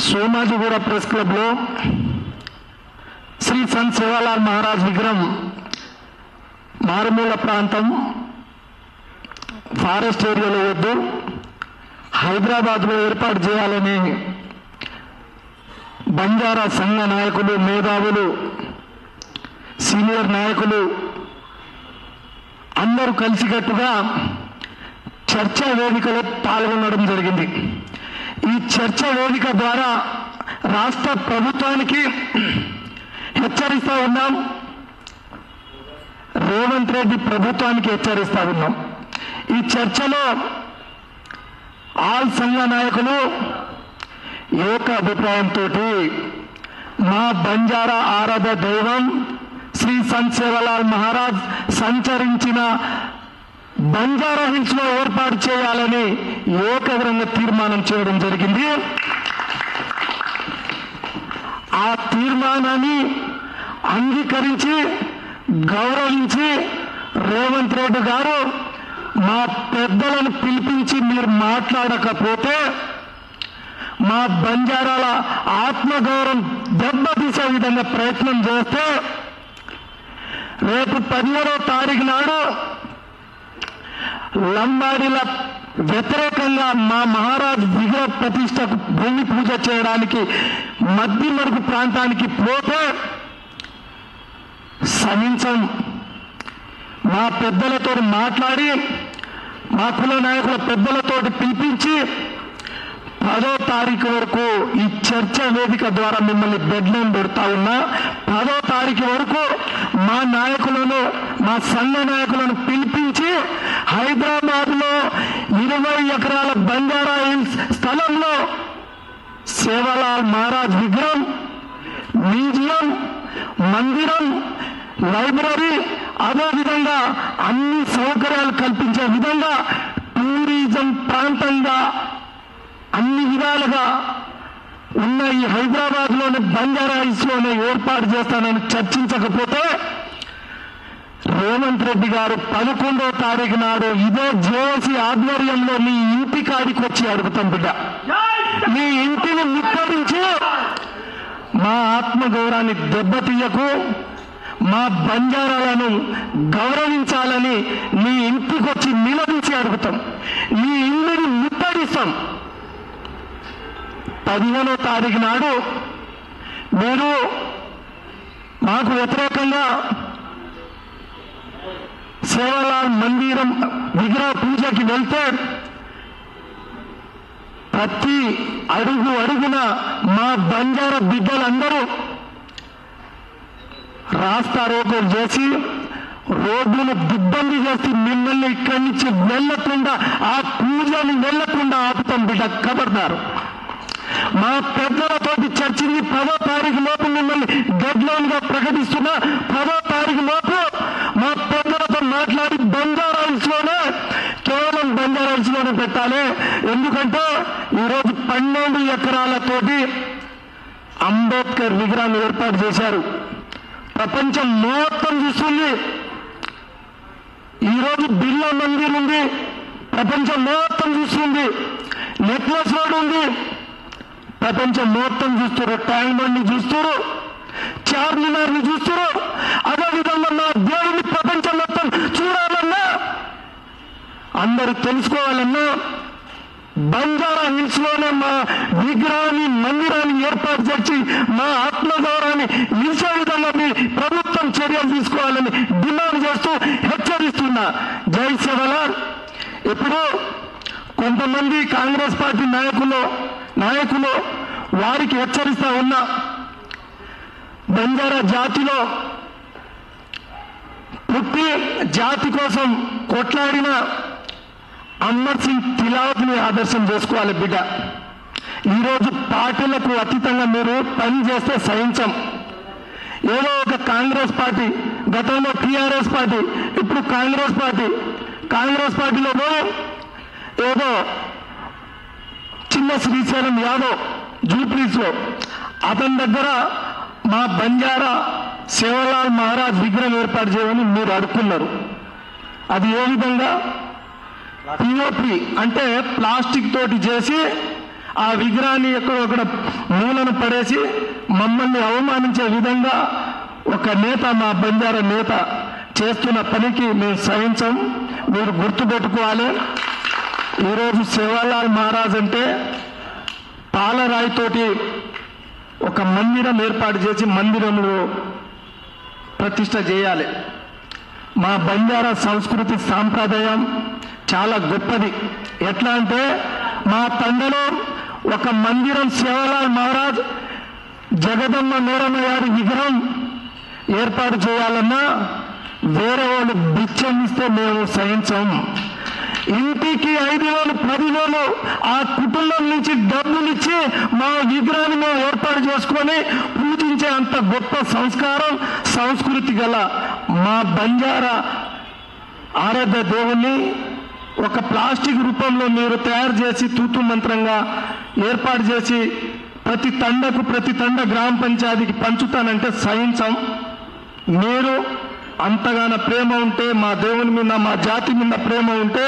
Somajiguda press క్లబ్లో శ్రీ సంత్ సేవాలాల్ మహారాజ్ విగ్రహం మారుమూల ప్రాంతం ఫారెస్ట్ ఏరియాలో వద్దు హైదరాబాద్లో ఏర్పాటు చేయాలని బంజారా సంఘ నాయకులు, మేధావులు, సీనియర్ నాయకులు అందరూ కలిసికట్టుగా చర్చా వేదికలో పాల్గొనడం జరిగింది. ఈ చర్చా వేదిక ద్వారా రాష్ట్ర ప్రభుత్వానికి హెచ్చరిస్తూ ఉన్నాం, రేవంత్ రెడ్డి ప్రభుత్వానికి హెచ్చరిస్తూ ఉన్నాం. ఈ చర్చలో ఆల్ సంఘ నాయకులు ఏక అభిప్రాయంతో మా బంజారా ఆరాధ దైవం శ్రీ సంత్ సేవాలాల్ మహారాజ్ సంచరించిన బంజారా హిల్స్ లో ఏర్పాటు చేయాలని ఏకగ్రంగా తీర్మానం చేయడం జరిగింది. ఆ తీర్మానాన్ని అంగీకరించి గౌరవించి రేవంత్ రెడ్డి గారు మా పెద్దలను పిలిపించి మీరు మాట్లాడకపోతే మా బంజారాల ఆత్మగౌరవం దెబ్బతీసే విధంగా ప్రయత్నం చేస్తే రేపు 17వ తారీఖు నాడు లంబాడీల వ్యతిరేకంగా మా మహారాజ్ విగ్రహ ప్రతిష్టకు భూమి పూజ చేయడానికి మధ్య మరుగు ప్రాంతానికి పోతే సహించం. మా పెద్దలతో మాట్లాడి మా కుల నాయకుల పెద్దలతో పిలిపించి 10వ తారీఖు వరకు ఈ చర్చా వేదిక ద్వారా మిమ్మల్ని బెడ్లైన్ పెడతా ఉన్నా. 10వ తారీఖు వరకు మా నాయకులను, మా సంఘ నాయకులను పిలిపించి హైదరాబాద్లో 20 ఎకరాల బంజారా హిల్స్ స్థలంలో సేవాలాల్ మహారాజ్ విగ్రహం, మ్యూజియం, మందిరం, లైబ్రరీ, అదేవిధంగా అన్ని సౌకర్యాలు కల్పించే విధంగా టూరిజం ప్రాంతంగా అన్ని విధాలుగా ఉన్న ఈ హైదరాబాద్లోని బంజారా హిల్స్లోనే ఏర్పాటు చేస్తానని చర్చించకపోతే రేవంత్ రెడ్డి గారు 11వ తారీఖు నాడు ఇదే జేఏసీ ఆధ్వర్యంలో మీ ఇంటి కాడికి వచ్చి అడుగుతాం బిడ్డ. మీ ఇంటిని ముట్టడించి మా ఆత్మగౌరవాన్ని దెబ్బతీయకు, మా బంజారాలను గౌరవించాలని మీ ఇంటికి వచ్చి నిలదీసి అడుగుతాం. మీ ఇల్లుని ముట్టడిస్తాం. 15వ తారీఖు నాడు మీరు మాకు వ్యతిరేకంగా సేవాలాల్ మందిరం విగ్రహ పూజకి వెళ్తే ప్రతి అడుగు అడుగున మా బంజారా బిడ్డలందరూ రాస్తా రోకోలు చేసి రోడ్లను దిబ్బంది చేసి మిమ్మల్ని ఇక్కడి నుంచి వెళ్ళకుండా, ఆ పూజని వెళ్ళకుండా ఆపుతాం బిడ్డ. ఖబర్దారు. మా పెద్దలతోటి చర్చించి 10వ తారీఖు లోపు మిమ్మల్ని డెడ్లైన్ గా ప్రకటిస్తున్నా. 10వ తారీఖు లోపు మా పెద్దలతో మాట్లాడి బంజారా హిల్స్ లోనే, కేవలం బంజారా హిల్స్ లోనే పెట్టాలి. ఎందుకంటే ఈరోజు 12 ఎకరాలతోటి అంబేద్కర్ విగ్రహాన్ని ఏర్పాటు చేశారు. ప్రపంచం మొత్తం చూస్తుంది. ఈరోజు బిర్లా మందిర్ ఉంది, ప్రపంచం మొత్తం చూస్తుంది. నెక్లెస్ రోడ్ ఉంది, ప్రపంచం మొత్తం చూస్తారు. ట్యాంక్ బండ్ని చూస్తారు, చార్మినార్ని చూస్తారు. అదేవిధంగా మా దేవుడిని ప్రపంచం మొత్తం చూడాలన్నా, అందరూ తెలుసుకోవాలన్నా బంజారా హిల్స్ లోనే మా విగ్రహాన్ని, మందిరాన్ని ఏర్పాటు చేసి మా ఆత్మగౌరవాన్ని నిలిచే విధంగా మీ ప్రభుత్వం చర్యలు తీసుకోవాలని డిమాండ్ చేస్తూ హెచ్చరిస్తున్నా. జై సేవాలాల్. ఇప్పుడు కొంతమంది కాంగ్రెస్ పార్టీ నాయకులు వారికి హెచ్చరిస్తా ఉన్నా, బంజారా జాతిలో పుట్టి జాతి కోసం కొట్లాడిన అమర్ సింగ్ తిలావత్ని ఆదర్శం చేసుకోవాలి బిడ్డ. ఈరోజు పార్టీలకు అతీతంగా మీరు పని చేస్తే సహించం. ఏదో ఒక కాంగ్రెస్ పార్టీ, గతంలో టీఆర్ఎస్ పార్టీ, ఇప్పుడు కాంగ్రెస్ పార్టీలో ఏదో చిన్న శ్రీశైలం యాదవ్ జూప్లీస్లో అతని దగ్గర మా బంజారా సేవాలాల్ మహారాజ్ విగ్రహం ఏర్పాటు చేయమని మీరు అడుక్కున్నారు. అది ఏ విధంగా? పిఓపి అంటే ప్లాస్టిక్ తోటి చేసి ఆ విగ్రహాన్ని ఎక్కడొక్కడ మూలను పడేసి మమ్మల్ని అవమానించే విధంగా ఒక నేత, మా బంజారా నేత చేస్తున్న పనికి మేము సహించం. మీరు గుర్తుపెట్టుకోవాలి. ఈరోజు సేవాలాల్ మహారాజ్ అంటే పాలరాయితోటి ఒక మందిరం ఏర్పాటు చేసి మందిరంలో ప్రతిష్ట చేయాలి. మా బంజారా సంస్కృతి సాంప్రదాయం చాలా గొప్పది. ఎట్లా అంటే మా తండలో ఒక మందిరం సేవాలాల్ మహారాజ్ జగదమ్మ నూరమ్మ గారి విగ్రహం ఏర్పాటు చేయాలన్నా వేరే వాళ్ళు బిచ్చమిస్తే మేము సహించం. ఇంటికి 5,000 10,000 ఆ కుటుంబం నుంచి డబ్బులు ఇచ్చి మా విగ్రహాన్ని మేము ఏర్పాటు చేసుకొని పూజించే అంత గొప్ప సంస్కారం సంస్కృతి గల మా బంజారా ఆరాధ్య దేవుణ్ణి ఒక ప్లాస్టిక్ రూపంలో మీరు తయారు చేసి తూతు మంత్రంగా ఏర్పాటు చేసి ప్రతి తండ గ్రామ పంచాయతీకి పంచుతానంటే సహించం. మీరు అంతగాన ప్రేమ ఉంటే, మా దేవుని మీద మా జాతి మీద ప్రేమ ఉంటే